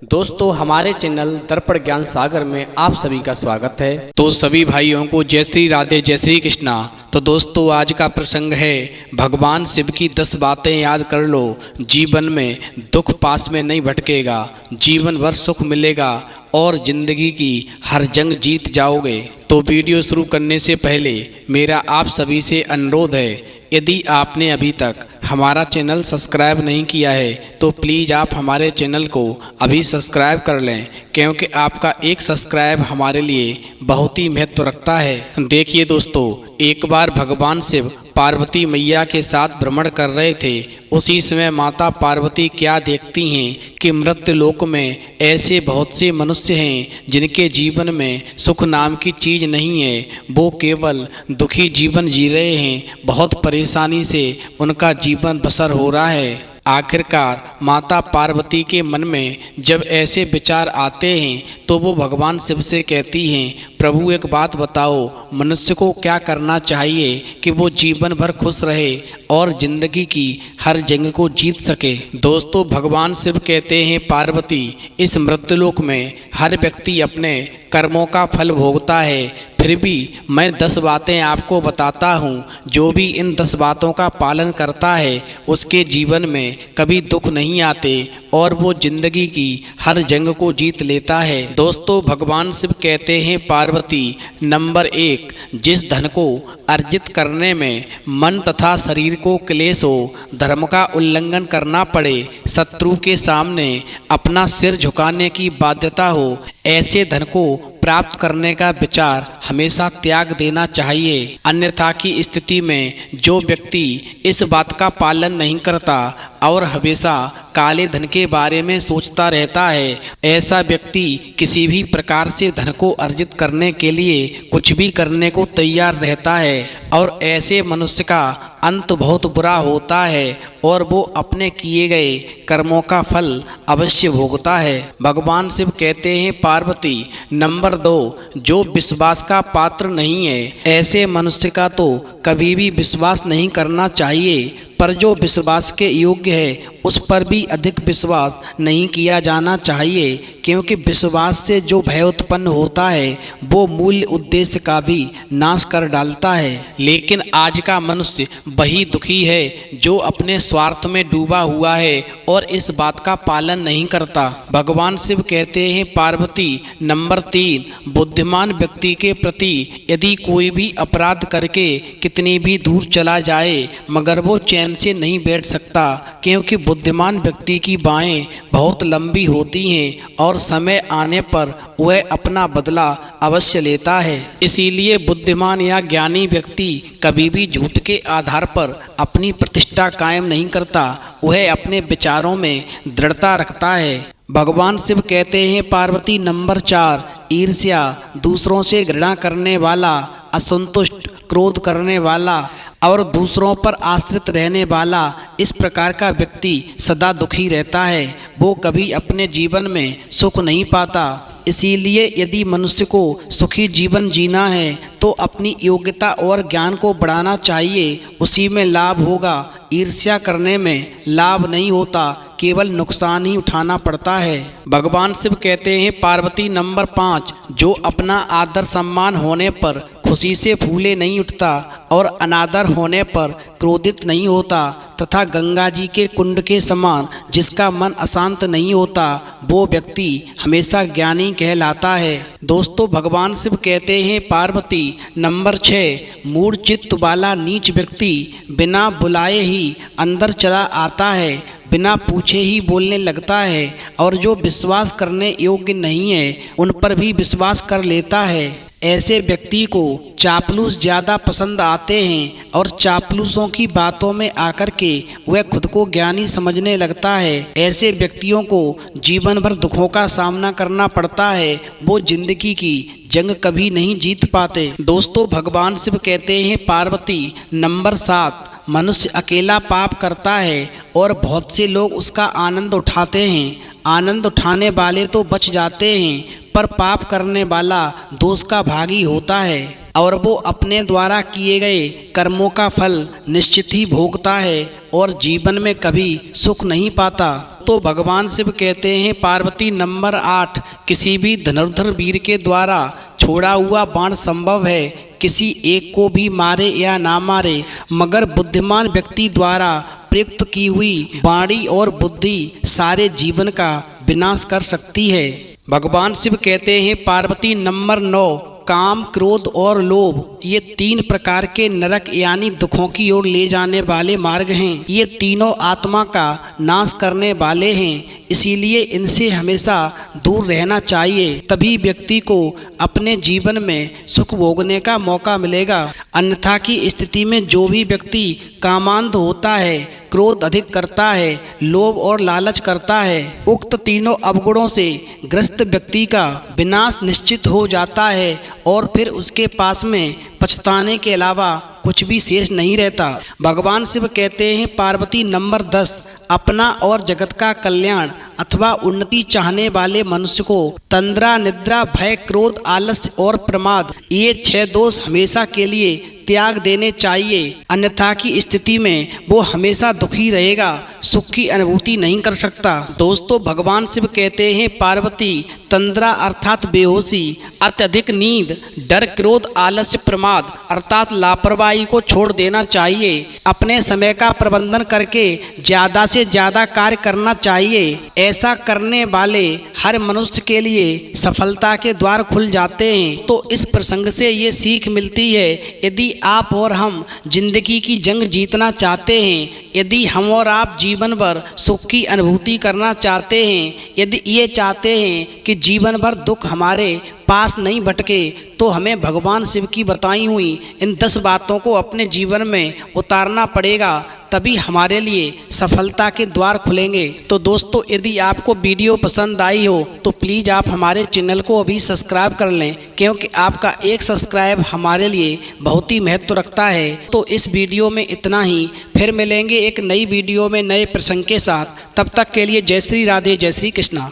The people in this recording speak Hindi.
दोस्तों हमारे चैनल दर्पण ज्ञान सागर में आप सभी का स्वागत है। तो सभी भाइयों को जय श्री राधे जय श्री कृष्णा। तो दोस्तों आज का प्रसंग है भगवान शिव की 10 बातें याद कर लो, जीवन में दुख पास में नहीं भटकेगा, जीवन भर सुख मिलेगा और जिंदगी की हर जंग जीत जाओगे। तो वीडियो शुरू करने से पहले मेरा आप सभी से अनुरोध है, यदि आपने अभी तक हमारा चैनल सब्सक्राइब नहीं किया है तो प्लीज़ आप हमारे चैनल को अभी सब्सक्राइब कर लें, क्योंकि आपका एक सब्सक्राइब हमारे लिए बहुत ही महत्व रखता है। देखिए दोस्तों, एक बार भगवान शिव पार्वती मैया के साथ भ्रमण कर रहे थे। उसी समय माता पार्वती क्या देखती हैं कि मृत्यु लोक में ऐसे बहुत से मनुष्य हैं जिनके जीवन में सुख नाम की चीज़ नहीं है, वो केवल दुखी जीवन जी रहे हैं, बहुत परेशानी से उनका जीवन बसर हो रहा है। आखिरकार माता पार्वती के मन में जब ऐसे विचार आते हैं तो वो भगवान शिव से कहती हैं, प्रभु एक बात बताओ, मनुष्य को क्या करना चाहिए कि वो जीवन भर खुश रहे और जिंदगी की हर जंग को जीत सके। दोस्तों भगवान शिव कहते हैं, पार्वती, इस मृत्युलोक में हर व्यक्ति अपने कर्मों का फल भोगता है, फिर भी मैं 10 बातें आपको बताता हूँ। जो भी इन 10 बातों का पालन करता है उसके जीवन में कभी दुख नहीं आते और वो जिंदगी की हर जंग को जीत लेता है। दोस्तों भगवान शिव कहते हैं, पार्वती, नंबर 1, जिस धन को अर्जित करने में मन तथा शरीर को क्लेश हो, धर्म का उल्लंघन करना पड़े, शत्रु के सामने अपना सिर झुकाने की बाध्यता हो, ऐसे धन को प्राप्त करने का विचार हमेशा त्याग देना चाहिए। अन्यथा की स्थिति में जो व्यक्ति इस बात का पालन नहीं करता और हमेशा काले धन के बारे में सोचता रहता है, ऐसा व्यक्ति किसी भी प्रकार से धन को अर्जित करने के लिए कुछ भी करने को तैयार रहता है और ऐसे मनुष्य का अंत बहुत बुरा होता है और वो अपने किए गए कर्मों का फल अवश्य भोगता है। भगवान शिव कहते हैं, पार्वती, नंबर 2, जो विश्वास का पात्र नहीं है, ऐसे मनुष्य का तो कभी भी विश्वास नहीं करना चाहिए, पर जो विश्वास के योग्य है उस पर भी अधिक विश्वास नहीं किया जाना चाहिए, क्योंकि विश्वास से जो भय उत्पन्न होता है वो मूल उद्देश्य का भी नाश कर डालता है। लेकिन आज का मनुष्य वही दुखी है जो अपने स्वार्थ में डूबा हुआ है और इस बात का पालन नहीं करता। भगवान शिव कहते हैं, पार्वती, नंबर 3, बुद्धिमान व्यक्ति के प्रति यदि कोई भी अपराध करके कितनी भी दूर चला जाए मगर वो चैन से नहीं बैठ सकता, क्योंकि बुद्धिमान व्यक्ति की बाहें बहुत लंबी होती हैं और समय आने पर वह अपना बदला अवश्य लेता है। इसीलिए बुद्धिमान या ज्ञानी व्यक्ति कभी भी झूठ के आधार पर अपनी प्रतिष्ठा कायम नहीं करता, वह अपने विचारों में दृढ़ता रखता है। भगवान शिव कहते हैं, पार्वती, नंबर 4, ईर्ष्या, दूसरों से घृणा करने वाला, असंतुष्ट, क्रोध करने वाला और दूसरों पर आश्रित रहने वाला, इस प्रकार का व्यक्ति सदा दुखी रहता है, वो कभी अपने जीवन में सुख नहीं पाता। इसीलिए यदि मनुष्य को सुखी जीवन जीना है तो अपनी योग्यता और ज्ञान को बढ़ाना चाहिए, उसी में लाभ होगा। ईर्ष्या करने में लाभ नहीं होता, केवल नुकसान ही उठाना पड़ता है। भगवान शिव कहते हैं, पार्वती, नंबर 5, जो अपना आदर सम्मान होने पर खुशी से फूले नहीं उठता और अनादर होने पर क्रोधित नहीं होता तथा गंगा जी के कुंड के समान जिसका मन अशांत नहीं होता, वो व्यक्ति हमेशा ज्ञानी कहलाता है। दोस्तों भगवान शिव कहते हैं, पार्वती, नंबर 6, मूढ़ चित्त वाला नीच व्यक्ति बिना बुलाए ही अंदर चला आता है, बिना पूछे ही बोलने लगता है और जो विश्वास करने योग्य नहीं है उन पर भी विश्वास कर लेता है। ऐसे व्यक्ति को चापलूस ज़्यादा पसंद आते हैं और चापलूसों की बातों में आकर के वह खुद को ज्ञानी समझने लगता है। ऐसे व्यक्तियों को जीवन भर दुखों का सामना करना पड़ता है, वो जिंदगी की जंग कभी नहीं जीत पाते। दोस्तों भगवान शिव कहते हैं, पार्वती, नंबर 7, मनुष्य अकेला पाप करता है और बहुत से लोग उसका आनंद उठाते हैं। आनंद उठाने वाले तो बच जाते हैं, पर पाप करने वाला दोष का भागी होता है और वो अपने द्वारा किए गए कर्मों का फल निश्चित ही भोगता है और जीवन में कभी सुख नहीं पाता। दोस्तों भगवान शिव कहते हैं पार्वती नंबर 8, किसी भी धनुर्धर वीर के द्वारा छोड़ा हुआ बाण संभव है किसी एक को भी मारे या ना मारे, मगर बुद्धिमान व्यक्ति द्वारा प्रयुक्त की हुई वाणी और बुद्धि सारे जीवन का विनाश कर सकती है। भगवान शिव कहते हैं पार्वती नंबर 9, काम, क्रोध और लोभ ये 3 प्रकार के नरक यानी दुखों की ओर ले जाने वाले मार्ग हैं। ये तीनों आत्मा का नाश करने वाले हैं, इसीलिए इनसे हमेशा दूर रहना चाहिए। तभी व्यक्ति को अपने जीवन में सुख भोगने का मौका मिलेगा। अन्यथा की स्थिति में जो भी व्यक्ति कामांध होता है, क्रोध अधिक करता है, लोभ और लालच करता है, उक्त तीनों अवगुणों से ग्रस्त व्यक्ति का विनाश निश्चित हो जाता है और फिर उसके पास में पछताने के अलावा कुछ भी शेष नहीं रहता। भगवान शिव कहते हैं पार्वती नंबर 10, अपना और जगत का कल्याण अथवा उन्नति चाहने वाले मनुष्य को तंद्रा, निद्रा, भय, क्रोध, आलस्य और प्रमाद ये 6 दोष हमेशा के लिए त्याग देने चाहिए। अन्यथा की स्थिति में वो हमेशा दुखी रहेगा, सुख की अनुभूति नहीं कर सकता। दोस्तों भगवान शिव कहते हैं पार्वती तंद्रा अर्थात बेहोशी, अत्यधिक नींद, डर, क्रोध, आलस्य, प्रमाद अर्थात लापरवाही को छोड़ देना चाहिए। अपने समय का प्रबंधन करके ज़्यादा से ज़्यादा कार्य करना चाहिए। ऐसा करने वाले हर मनुष्य के लिए सफलता के द्वार खुल जाते हैं। तो इस प्रसंग से ये सीख मिलती है, यदि आप और हम जिंदगी की जंग जीतना चाहते हैं, यदि हम और आप जीवन भर सुख की अनुभूति करना चाहते हैं, यदि ये चाहते हैं कि जीवन भर दुख हमारे पास नहीं भटके, तो हमें भगवान शिव की बताई हुई इन 10 बातों को अपने जीवन में उतारना पड़ेगा, तभी हमारे लिए सफलता के द्वार खुलेंगे। तो दोस्तों यदि आपको वीडियो पसंद आई हो तो प्लीज़ आप हमारे चैनल को अभी सब्सक्राइब कर लें, क्योंकि आपका एक सब्सक्राइब हमारे लिए बहुत ही महत्व रखता है। तो इस वीडियो में इतना ही, फिर मिलेंगे एक नई वीडियो में नए प्रसंग के साथ। तब तक के लिए जय श्री राधे, जय श्री कृष्णा।